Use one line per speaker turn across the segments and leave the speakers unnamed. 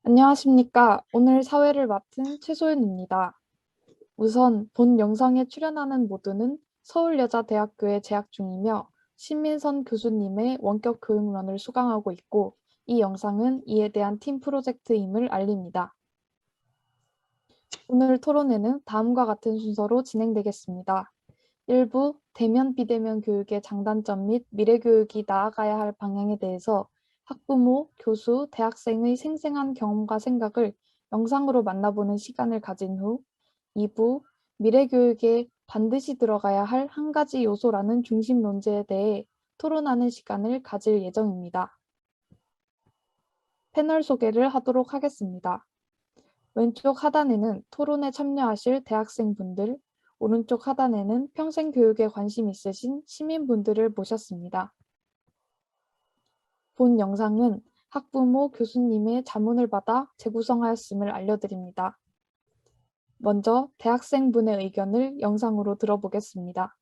안녕하십니까. 오늘 사회를 맡은 최소연입니다. 우선 본 영상에 출연하는 모두는 서울여자대학교에 재학 중이며 신민선 교수님의 원격 교육론을 수강하고 있고, 이 영상은 이에 대한 팀 프로젝트임을 알립니다. 오늘 토론회는 다음과 같은 순서로 진행되겠습니다. 1부 대면 비대면 교육의 장단점 및 미래 교육이 나아가야 할 방향에 대해서 학부모, 교수, 대학생의 생생한 경험과 생각을 영상으로 만나보는 시간을 가진 후 2부 미래 교육에 반드시 들어가야 할 한 가지 요소라는 중심 논제에 대해 토론하는 시간을 가질 예정입니다. 패널 소개를 하도록 하겠습니다. 왼쪽 하단에는 토론에 참여하실 대학생분들, 오른쪽 하단에는 평생교육에 관심 있으신 시민분들을 모셨습니다. 본 영상은 학부모 교수님의 자문을 받아 재구성하였음을 알려드립니다. 먼저 대학생분의 의견을 영상으로 들어보겠습니다.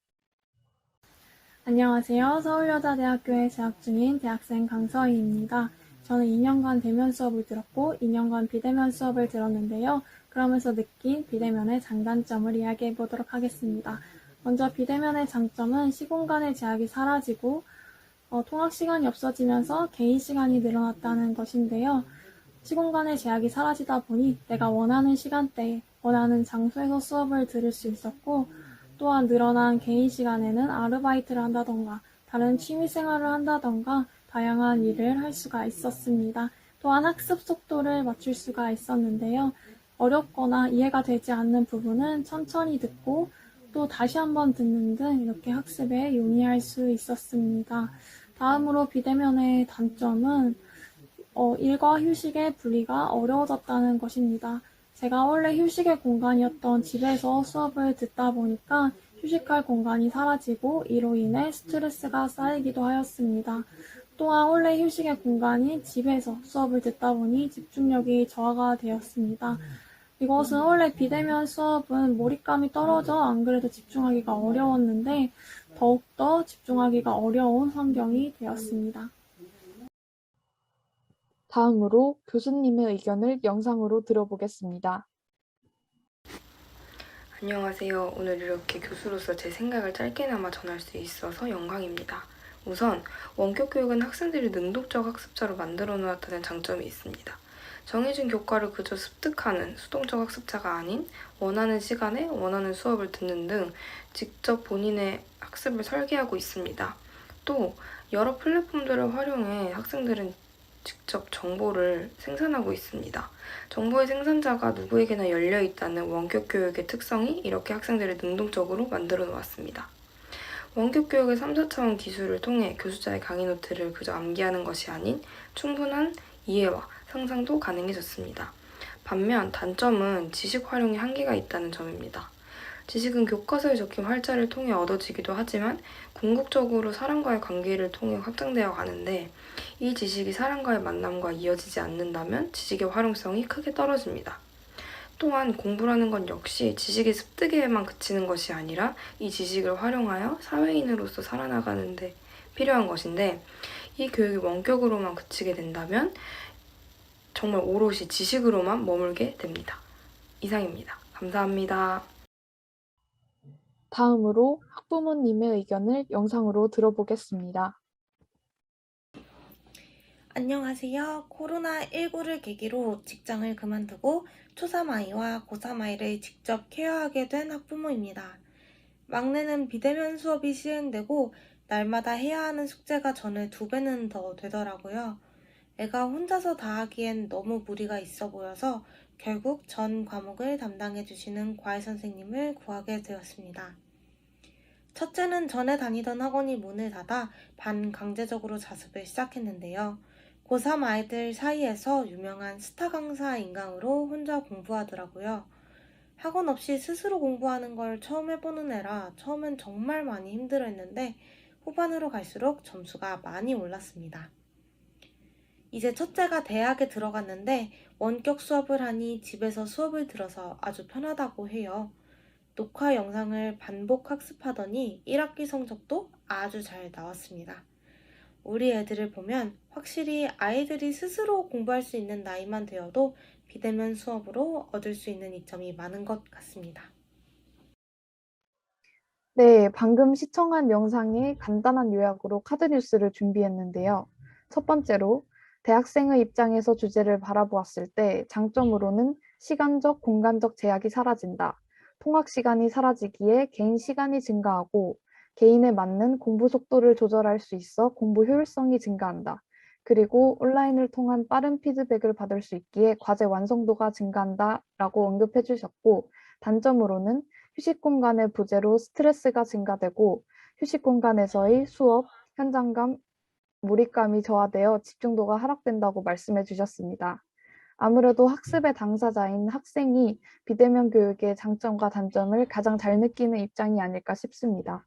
안녕하세요. 서울여자대학교에 재학 중인 대학생 강서희입니다. 저는 2년간 대면 수업을 들었고 2년간 비대면 수업을 들었는데요. 그러면서 느낀 비대면의 장단점을 이야기해 보도록 하겠습니다. 먼저 비대면의 장점은 시공간의 제약이 사라지고 통학 시간이 없어지면서 개인 시간이 늘어났다는 것인데요. 시공간의 제약이 사라지다 보니 내가 원하는 시간대에 원하는 장소에서 수업을 들을 수 있었고, 또한 늘어난 개인 시간에는 아르바이트를 한다던가 다른 취미 생활을 한다던가 다양한 일을 할 수가 있었습니다. 또한 학습 속도를 맞출 수가 있었는데요. 어렵거나 이해가 되지 않는 부분은 천천히 듣고 또 다시 한번 듣는 등 이렇게 학습에 용이할 수 있었습니다. 다음으로 비대면의 단점은 일과 휴식의 분리가 어려워졌다는 것입니다. 제가 원래 휴식의 공간이었던 집에서 수업을 듣다 보니까 휴식할 공간이 사라지고 이로 인해 스트레스가 쌓이기도 하였습니다. 또한 원래 휴식의 공간인 집에서 수업을 듣다 보니 집중력이 저하가 되었습니다. 이것은 원래 비대면 수업은 몰입감이 떨어져 안 그래도 집중하기가 어려웠는데 더욱더 집중하기가 어려운 환경이 되었습니다.
다음으로 교수님의 의견을 영상으로 들어보겠습니다.
안녕하세요. 오늘 이렇게 교수로서 제 생각을 짧게나마 전할 수 있어서 영광입니다. 우선 원격 교육은 학생들이 능동적 학습자로 만들어 놓았다는 장점이 있습니다. 정해진 교과를 그저 습득하는 수동적 학습자가 아닌 원하는 시간에 원하는 수업을 듣는 등 직접 본인의 학습을 설계하고 있습니다. 또 여러 플랫폼들을 활용해 학생들은 직접 정보를 생산하고 있습니다. 정보의 생산자가 누구에게나 열려 있다는 원격 교육의 특성이 이렇게 학생들을 능동적으로 만들어 놓았습니다. 원격 교육의 3, 4차원 기술을 통해 교수자의 강의 노트를 그저 암기하는 것이 아닌 충분한 이해와 상상도 가능해졌습니다. 반면 단점은 지식 활용에 한계가 있다는 점입니다. 지식은 교과서에 적힌 활자를 통해 얻어지기도 하지만 궁극적으로 사람과의 관계를 통해 확장되어 가는데, 이 지식이 사람과의 만남과 이어지지 않는다면 지식의 활용성이 크게 떨어집니다. 또한 공부라는 건 역시 지식의 습득에만 그치는 것이 아니라 이 지식을 활용하여 사회인으로서 살아나가는 데 필요한 것인데, 이 교육이 원격으로만 그치게 된다면 정말 오롯이 지식으로만 머물게 됩니다. 이상입니다. 감사합니다.
다음으로 학부모님의 의견을 영상으로 들어보겠습니다.
안녕하세요. 코로나19를 계기로 직장을 그만두고 초3 아이와 고3 아이를 직접 케어하게 된 학부모입니다. 막내는 비대면 수업이 시행되고 날마다 해야 하는 숙제가 전에 2배는 더 되더라고요. 애가 혼자서 다 하기엔 너무 무리가 있어 보여서 결국 전 과목을 담당해 주시는 과외 선생님을 구하게 되었습니다. 첫째는 전에 다니던 학원이 문을 닫아 반강제적으로 자습을 시작했는데요. 고3 아이들 사이에서 유명한 스타 강사 인강으로 혼자 공부하더라고요. 학원 없이 스스로 공부하는 걸 처음 해보는 애라 처음엔 정말 많이 힘들어했는데 후반으로 갈수록 점수가 많이 올랐습니다. 이제 첫째가 대학에 들어갔는데 원격 수업을 하니 집에서 수업을 들어서 아주 편하다고 해요. 녹화 영상을 반복 학습하더니 1학기 성적도 아주 잘 나왔습니다. 우리 애들을 보면 확실히 아이들이 스스로 공부할 수 있는 나이만 되어도 비대면 수업으로 얻을 수 있는 이점이 많은 것 같습니다.
네, 방금 시청한 영상에 간단한 요약으로 카드 뉴스를 준비했는데요. 첫 번째로 대학생의 입장에서 주제를 바라보았을 때 장점으로는 시간적, 공간적 제약이 사라진다. 통학 시간이 사라지기에 개인 시간이 증가하고 개인에 맞는 공부 속도를 조절할 수 있어 공부 효율성이 증가한다. 그리고 온라인을 통한 빠른 피드백을 받을 수 있기에 과제 완성도가 증가한다라고 언급해 주셨고, 단점으로는 휴식 공간의 부재로 스트레스가 증가되고 휴식 공간에서의 수업, 현장감, 몰입감이 저하되어 집중도가 하락된다고 말씀해 주셨습니다. 아무래도 학습의 당사자인 학생이 비대면 교육의 장점과 단점을 가장 잘 느끼는 입장이 아닐까 싶습니다.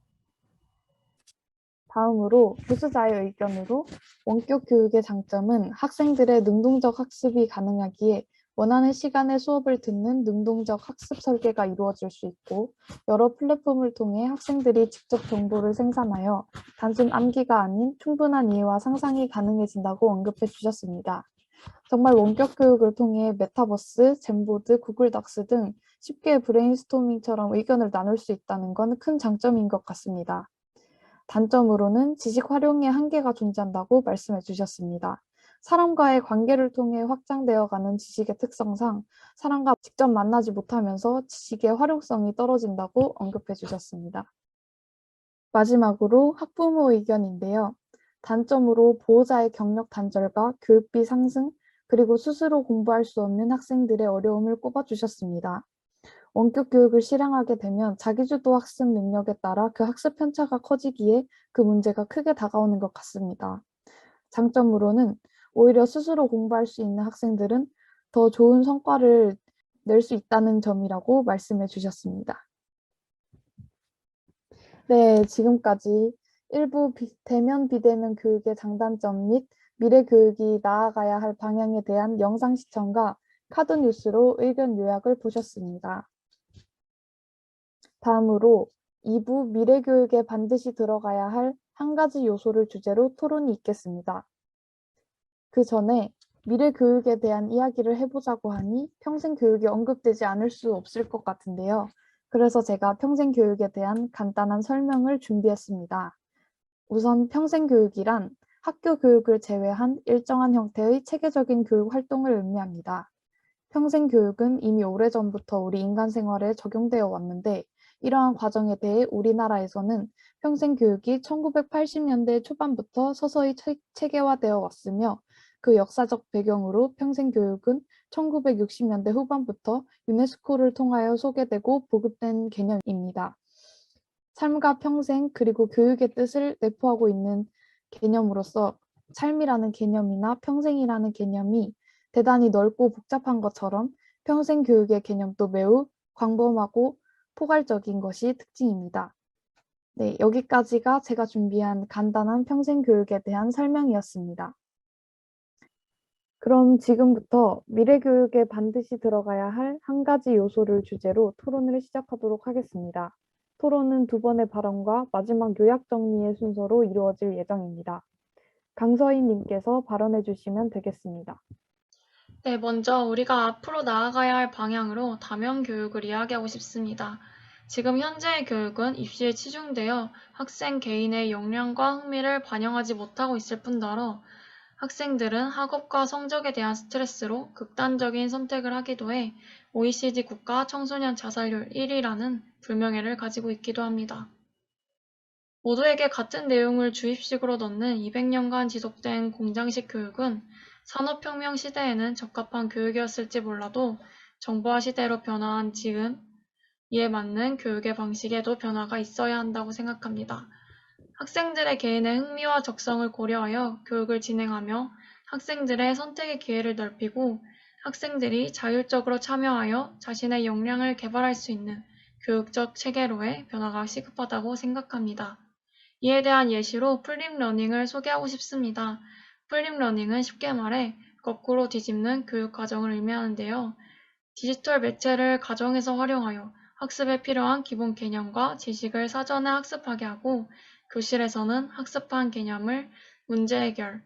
다음으로 교수자의 의견으로 원격 교육의 장점은 학생들의 능동적 학습이 가능하기에 원하는 시간에 수업을 듣는 능동적 학습 설계가 이루어질 수 있고, 여러 플랫폼을 통해 학생들이 직접 정보를 생산하여 단순 암기가 아닌 충분한 이해와 상상이 가능해진다고 언급해 주셨습니다. 정말 원격 교육을 통해 메타버스, 젠보드, 구글 덕스 등 쉽게 브레인스토밍처럼 의견을 나눌 수 있다는 건 큰 장점인 것 같습니다. 단점으로는 지식 활용에 한계가 존재한다고 말씀해 주셨습니다. 사람과의 관계를 통해 확장되어가는 지식의 특성상 사람과 직접 만나지 못하면서 지식의 활용성이 떨어진다고 언급해 주셨습니다. 마지막으로 학부모 의견인데요. 단점으로 보호자의 경력 단절과 교육비 상승, 그리고 스스로 공부할 수 없는 학생들의 어려움을 꼽아주셨습니다. 원격 교육을 실행하게 되면 자기주도 학습 능력에 따라 그 학습 편차가 커지기에 그 문제가 크게 다가오는 것 같습니다. 장점으로는 오히려 스스로 공부할 수 있는 학생들은 더 좋은 성과를 낼 수 있다는 점이라고 말씀해 주셨습니다. 네, 지금까지 일부 대면 비대면 교육의 장단점 및 미래 교육이 나아가야 할 방향에 대한 영상 시청과 카드 뉴스로 의견 요약을 보셨습니다. 다음으로 2부 미래 교육에 반드시 들어가야 할 한 가지 요소를 주제로 토론이 있겠습니다. 그 전에 미래 교육에 대한 이야기를 해보자고 하니 평생 교육이 언급되지 않을 수 없을 것 같은데요. 그래서 제가 평생 교육에 대한 간단한 설명을 준비했습니다. 우선 평생 교육이란 학교 교육을 제외한 일정한 형태의 체계적인 교육 활동을 의미합니다. 평생 교육은 이미 오래전부터 우리 인간 생활에 적용되어 왔는데, 이러한 과정에 대해 우리나라에서는 평생 교육이 1980년대 초반부터 서서히 체계화되어 왔으며, 그 역사적 배경으로 평생 교육은 1960년대 후반부터 유네스코를 통하여 소개되고 보급된 개념입니다. 삶과 평생 그리고 교육의 뜻을 내포하고 있는 개념으로서 삶이라는 개념이나 평생이라는 개념이 대단히 넓고 복잡한 것처럼 평생 교육의 개념도 매우 광범하고 포괄적인 것이 특징입니다. 네, 여기까지가 제가 준비한 간단한 평생 교육에 대한 설명이었습니다. 그럼 지금부터 미래 교육에 반드시 들어가야 할 한 가지 요소를 주제로 토론을 시작하도록 하겠습니다. 토론은 2번의 발언과 마지막 요약 정리의 순서로 이루어질 예정입니다. 강서희 님께서 발언해 주시면 되겠습니다.
네, 먼저 우리가 앞으로 나아가야 할 방향으로 다면 교육을 이야기하고 싶습니다. 지금 현재의 교육은 입시에 치중되어 학생 개인의 역량과 흥미를 반영하지 못하고 있을 뿐더러 학생들은 학업과 성적에 대한 스트레스로 극단적인 선택을 하기도 해 OECD 국가 청소년 자살률 1위라는 불명예를 가지고 있기도 합니다. 모두에게 같은 내용을 주입식으로 넣는 200년간 지속된 공장식 교육은 산업혁명 시대에는 적합한 교육이었을지 몰라도 정보화 시대로 변화한 지금 이에 맞는 교육의 방식에도 변화가 있어야 한다고 생각합니다. 학생들의 개인의 흥미와 적성을 고려하여 교육을 진행하며 학생들의 선택의 기회를 넓히고 학생들이 자율적으로 참여하여 자신의 역량을 개발할 수 있는 교육적 체계로의 변화가 시급하다고 생각합니다. 이에 대한 예시로 플립러닝을 소개하고 싶습니다. 플립러닝은 쉽게 말해 거꾸로 뒤집는 교육 과정을 의미하는데요. 디지털 매체를 가정에서 활용하여 학습에 필요한 기본 개념과 지식을 사전에 학습하게 하고, 교실에서는 학습한 개념을 문제 해결,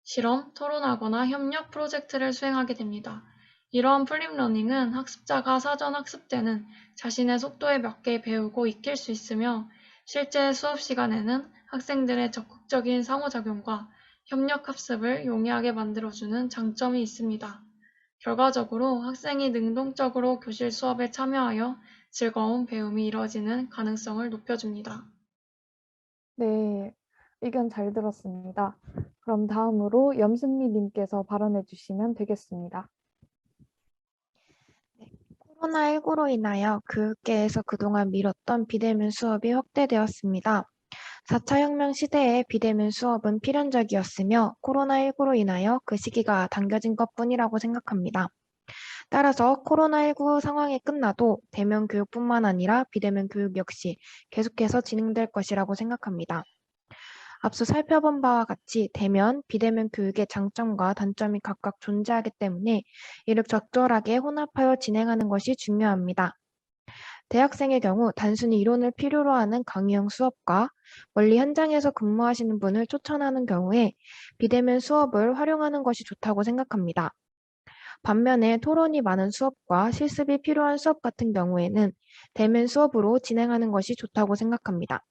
실험, 토론하거나 협력 프로젝트를 수행하게 됩니다. 이러한 플립러닝은 학습자가 사전 학습 때는 자신의 속도에 맞게 배우고 익힐 수 있으며 실제 수업 시간에는 학생들의 적극적인 상호작용과 협력 학습을 용이하게 만들어주는 장점이 있습니다. 결과적으로 학생이 능동적으로 교실 수업에 참여하여 즐거운 배움이 이뤄지는 가능성을 높여줍니다.
네, 의견 잘 들었습니다. 그럼 다음으로 염승미 님께서 발언해 주시면 되겠습니다.
코로나19로 인하여 교육계에서 그동안 미뤘던 비대면 수업이 확대되었습니다. 4차 혁명 시대에 비대면 수업은 필연적이었으며 코로나19로 인하여 그 시기가 당겨진 것뿐이라고 생각합니다. 따라서 코로나19 상황이 끝나도 대면 교육뿐만 아니라 비대면 교육 역시 계속해서 진행될 것이라고 생각합니다. 앞서 살펴본 바와 같이 대면, 비대면 교육의 장점과 단점이 각각 존재하기 때문에 이를 적절하게 혼합하여 진행하는 것이 중요합니다. 대학생의 경우 단순히 이론을 필요로 하는 강의형 수업과 멀리 현장에서 근무하시는 분을 초청하는 경우에 비대면 수업을 활용하는 것이 좋다고 생각합니다. 반면에 토론이 많은 수업과 실습이 필요한 수업 같은 경우에는 대면 수업으로 진행하는 것이 좋다고 생각합니다.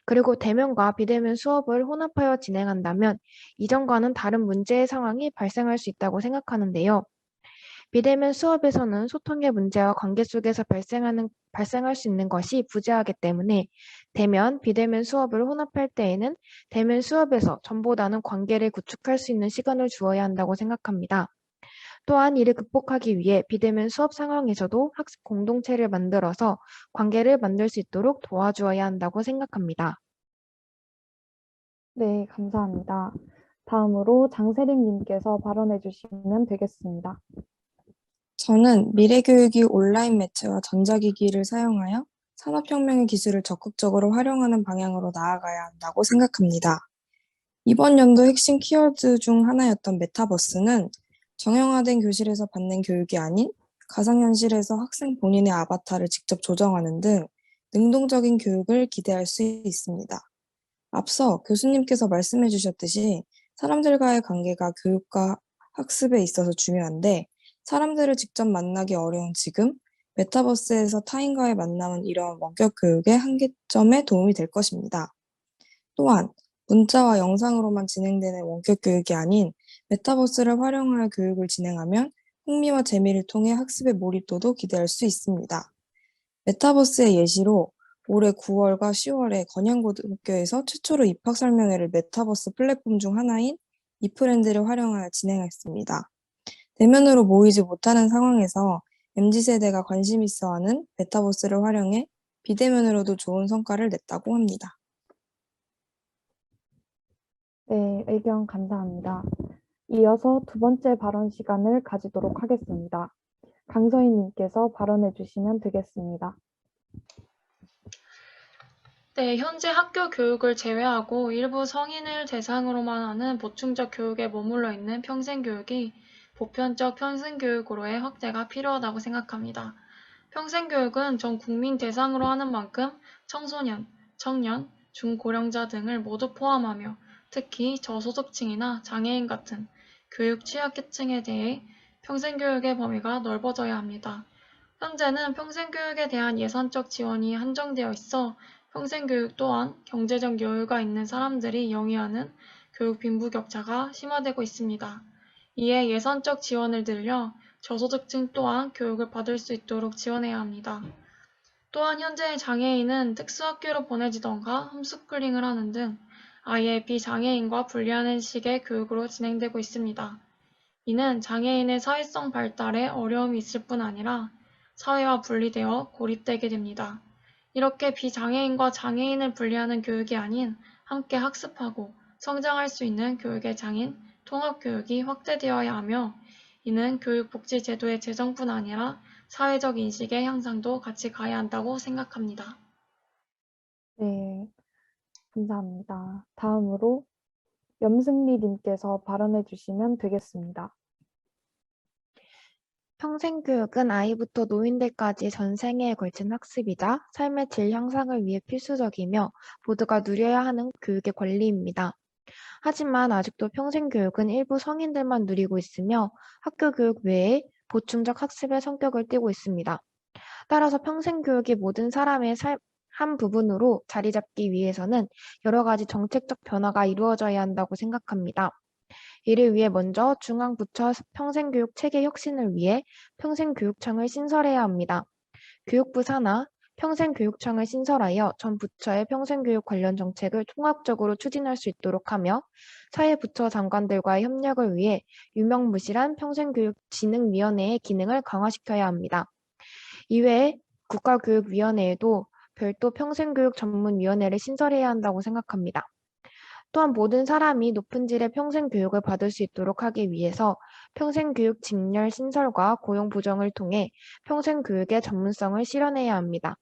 그리고 대면과 비대면 수업을 혼합하여 진행한다면 이전과는 다른 문제의 상황이 발생할 수 있다고 생각하는데요. 비대면 수업에서는 소통의 문제와 관계 속에서 발생할 수 있는 것이 부재하기 때문에 대면, 비대면 수업을 혼합할 때에는 대면 수업에서 전보다는 관계를 구축할 수 있는 시간을 주어야 한다고 생각합니다. 또한 이를 극복하기 위해 비대면 수업 상황에서도 학습 공동체를 만들어서 관계를 만들 수 있도록 도와주어야 한다고 생각합니다.
네, 감사합니다. 다음으로 장세림 님께서 발언해 주시면 되겠습니다.
저는 미래교육이 온라인 매체와 전자기기를 사용하여 산업혁명의 기술을 적극적으로 활용하는 방향으로 나아가야 한다고 생각합니다. 이번 연도 핵심 키워드 중 하나였던 메타버스는 정형화된 교실에서 받는 교육이 아닌 가상현실에서 학생 본인의 아바타를 직접 조정하는 등 능동적인 교육을 기대할 수 있습니다. 앞서 교수님께서 말씀해 주셨듯이 사람들과의 관계가 교육과 학습에 있어서 중요한데 사람들을 직접 만나기 어려운 지금 메타버스에서 타인과의 만남은 이러한 원격 교육의 한계점에 도움이 될 것입니다. 또한 문자와 영상으로만 진행되는 원격 교육이 아닌 메타버스를 활용하여 교육을 진행하면 흥미와 재미를 통해 학습의 몰입도도 기대할 수 있습니다. 메타버스의 예시로 올해 9월과 10월에 건양고등학교에서 최초로 입학 설명회를 메타버스 플랫폼 중 하나인 이프랜드를 활용하여 진행했습니다. 대면으로 모이지 못하는 상황에서 MZ세대가 관심 있어 하는 메타버스를 활용해 비대면으로도 좋은 성과를 냈다고 합니다.
네, 의견 감사합니다. 이어서 두 번째 발언 시간을 가지도록 하겠습니다. 강서희 님께서 발언해 주시면 되겠습니다.
네, 현재 학교 교육을 제외하고 일부 성인을 대상으로만 하는 보충적 교육에 머물러 있는 평생교육이 보편적 평생교육으로의 확대가 필요하다고 생각합니다. 평생교육은 전 국민 대상으로 하는 만큼 청소년, 청년, 중고령자 등을 모두 포함하며 특히 저소득층이나 장애인 같은 교육 취약계층에 대해 평생교육의 범위가 넓어져야 합니다. 현재는 평생교육에 대한 예산적 지원이 한정되어 있어 평생교육 또한 경제적 여유가 있는 사람들이 영위하는 교육 빈부격차가 심화되고 있습니다. 이에 예산적 지원을 늘려 저소득층 또한 교육을 받을 수 있도록 지원해야 합니다. 또한 현재 장애인은 특수학교로 보내지던가 홈스쿨링을 하는 등 아예 비장애인과 분리하는 식의 교육으로 진행되고 있습니다. 이는 장애인의 사회성 발달에 어려움이 있을 뿐 아니라 사회와 분리되어 고립되게 됩니다. 이렇게 비장애인과 장애인을 분리하는 교육이 아닌 함께 학습하고 성장할 수 있는 교육의 장인, 통합교육이 확대되어야 하며 이는 교육복지제도의 재정뿐 아니라 사회적 인식의 향상도 같이 가야 한다고 생각합니다.
네, 감사합니다. 다음으로 염승미 님께서 발언해 주시면 되겠습니다.
평생교육은 아이부터 노인들까지 전 생애에 걸친 학습이자 삶의 질 향상을 위해 필수적이며 모두가 누려야 하는 교육의 권리입니다. 하지만 아직도 평생교육은 일부 성인들만 누리고 있으며 학교 교육 외에 보충적 학습의 성격을 띠고 있습니다. 따라서 평생교육이 모든 사람의 삶 한 부분으로 자리 잡기 위해서는 여러 가지 정책적 변화가 이루어져야 한다고 생각합니다. 이를 위해 먼저 중앙부처 평생교육 체계 혁신을 위해 평생교육청을 신설해야 합니다. 교육부 산하 평생교육청을 신설하여 전 부처의 평생교육 관련 정책을 통합적으로 추진할 수 있도록 하며 사회부처 장관들과의 협력을 위해 유명무실한 평생교육진흥위원회의 기능을 강화시켜야 합니다. 이외에 국가교육위원회에도 별도 평생교육 전문위원회를 신설해야 한다고 생각합니다. 또한 모든 사람이 높은 질의 평생교육을 받을 수 있도록 하기 위해서 평생교육 직렬 신설과 고용 보정을 통해 평생교육의 전문성을 실현해야 합니다.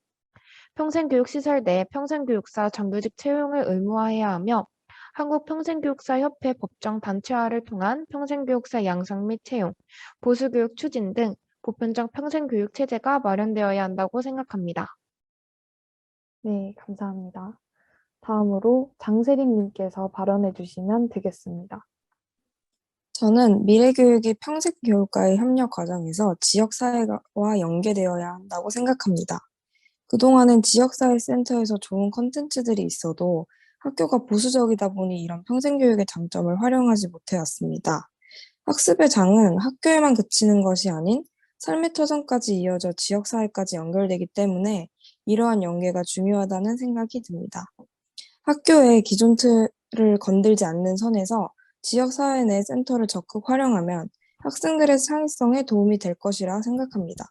평생교육 시설 내 평생교육사 정규직 채용을 의무화해야 하며 한국평생교육사협회 법정 단체화를 통한 평생교육사 양성 및 채용, 보수교육 추진 등 보편적 평생교육 체제가 마련되어야 한다고 생각합니다.
네, 감사합니다. 다음으로 장세림 님께서 발언해 주시면 되겠습니다.
저는 미래교육이 평생교육과의 협력 과정에서 지역사회와 연계되어야 한다고 생각합니다. 그동안은 지역사회 센터에서 좋은 콘텐츠들이 있어도 학교가 보수적이다 보니 이런 평생교육의 장점을 활용하지 못해왔습니다. 학습의 장은 학교에만 그치는 것이 아닌 삶의 터전까지 이어져 지역사회까지 연결되기 때문에 이러한 연계가 중요하다는 생각이 듭니다. 학교의 기존 틀을 건들지 않는 선에서 지역사회 내 센터를 적극 활용하면 학생들의 창의성에 도움이 될 것이라 생각합니다.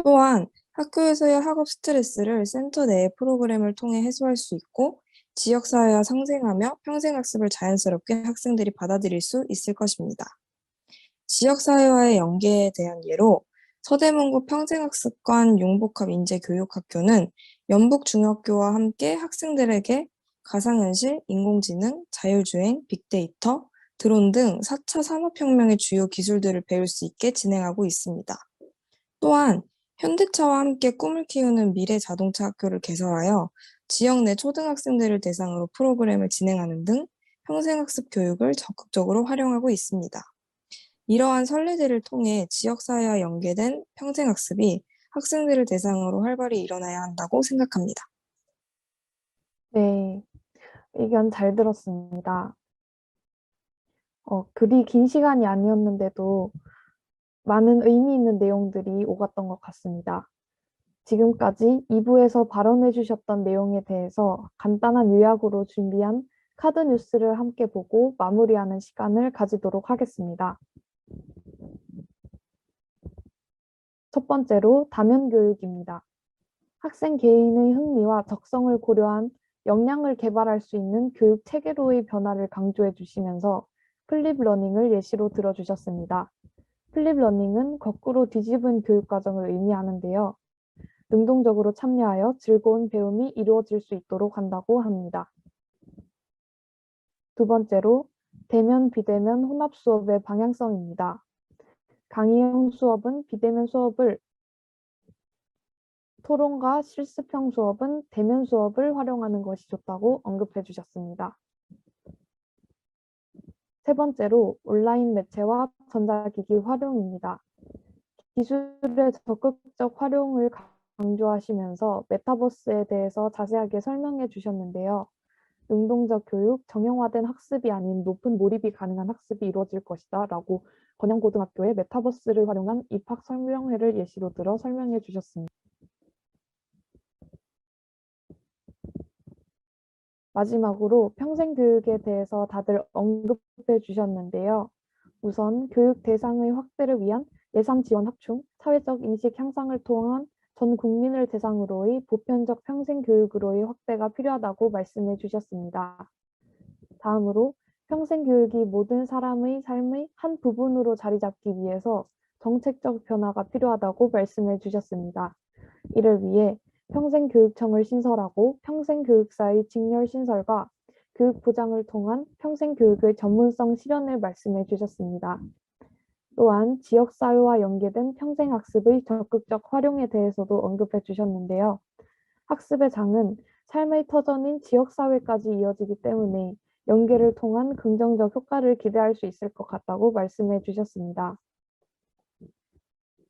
또한 학교에서의 학업 스트레스를 센터 내의 프로그램을 통해 해소할 수 있고 지역사회와 상생하며 평생학습을 자연스럽게 학생들이 받아들일 수 있을 것입니다. 지역사회와의 연계에 대한 예로 서대문구 평생학습관 융복합 인재교육학교는 연북중학교와 함께 학생들에게 가상현실, 인공지능, 자율주행, 빅데이터, 드론 등 4차 산업혁명의 주요 기술들을 배울 수 있게 진행하고 있습니다. 또한 현대차와 함께 꿈을 키우는 미래 자동차 학교를 개설하여 지역 내 초등학생들을 대상으로 프로그램을 진행하는 등 평생학습 교육을 적극적으로 활용하고 있습니다. 이러한 선례들을 통해 지역사회와 연계된 평생학습이 학생들을 대상으로 활발히 일어나야 한다고 생각합니다.
네, 의견 잘 들었습니다. 그리 긴 시간이 아니었는데도 많은 의미 있는 내용들이 오갔던 것 같습니다. 지금까지 2부에서 발언해 주셨던 내용에 대해서 간단한 요약으로 준비한 카드 뉴스를 함께 보고 마무리하는 시간을 가지도록 하겠습니다. 첫 번째로 다면 교육입니다. 학생 개인의 흥미와 적성을 고려한 역량을 개발할 수 있는 교육 체계로의 변화를 강조해 주시면서 플립 러닝을 예시로 들어주셨습니다. 플립 러닝은 거꾸로 뒤집은 교육 과정을 의미하는데요. 능동적으로 참여하여 즐거운 배움이 이루어질 수 있도록 한다고 합니다. 두 번째로 대면, 비대면 혼합 수업의 방향성입니다. 강의형 수업은 비대면 수업을, 토론과 실습형 수업은 대면 수업을 활용하는 것이 좋다고 언급해 주셨습니다. 세 번째로 온라인 매체와 전자기기 활용입니다. 기술의 적극적 활용을 강조하시면서 메타버스에 대해서 자세하게 설명해 주셨는데요. 능동적 교육, 정형화된 학습이 아닌 높은 몰입이 가능한 학습이 이루어질 것이다 라고 건영고등학교의 메타버스를 활용한 입학 설명회를 예시로 들어 설명해 주셨습니다. 마지막으로 평생교육에 대해서 다들 언급해 주셨는데요. 우선 교육 대상의 확대를 위한 예산 지원 확충, 사회적 인식 향상을 통한 전 국민을 대상으로의 보편적 평생교육으로의 확대가 필요하다고 말씀해 주셨습니다. 다음으로 평생교육이 모든 사람의 삶의 한 부분으로 자리 잡기 위해서 정책적 변화가 필요하다고 말씀해 주셨습니다. 이를 위해 평생교육청을 신설하고 평생교육사의 직렬 신설과 교육부장을 통한 평생교육의 전문성 실현을 말씀해 주셨습니다. 또한 지역사회와 연계된 평생학습의 적극적 활용에 대해서도 언급해 주셨는데요. 학습의 장은 삶의 터전인 지역사회까지 이어지기 때문에 연계를 통한 긍정적 효과를 기대할 수 있을 것 같다고 말씀해 주셨습니다.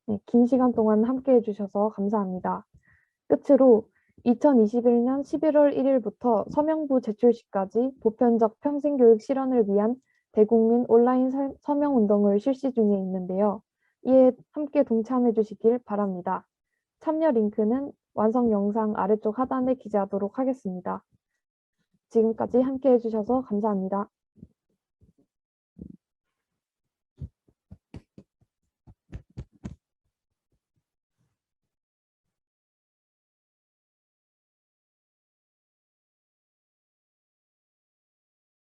네, 긴 시간 동안 함께 해주셔서 감사합니다. 끝으로 2021년 11월 1일부터 서명부 제출 시까지 보편적 평생교육 실현을 위한 대국민 온라인 서명운동을 실시 중에 있는데요. 이에 함께 동참해 주시길 바랍니다. 참여 링크는 완성 영상 아래쪽 하단에 기재하도록 하겠습니다. 지금까지 함께 해주셔서 감사합니다.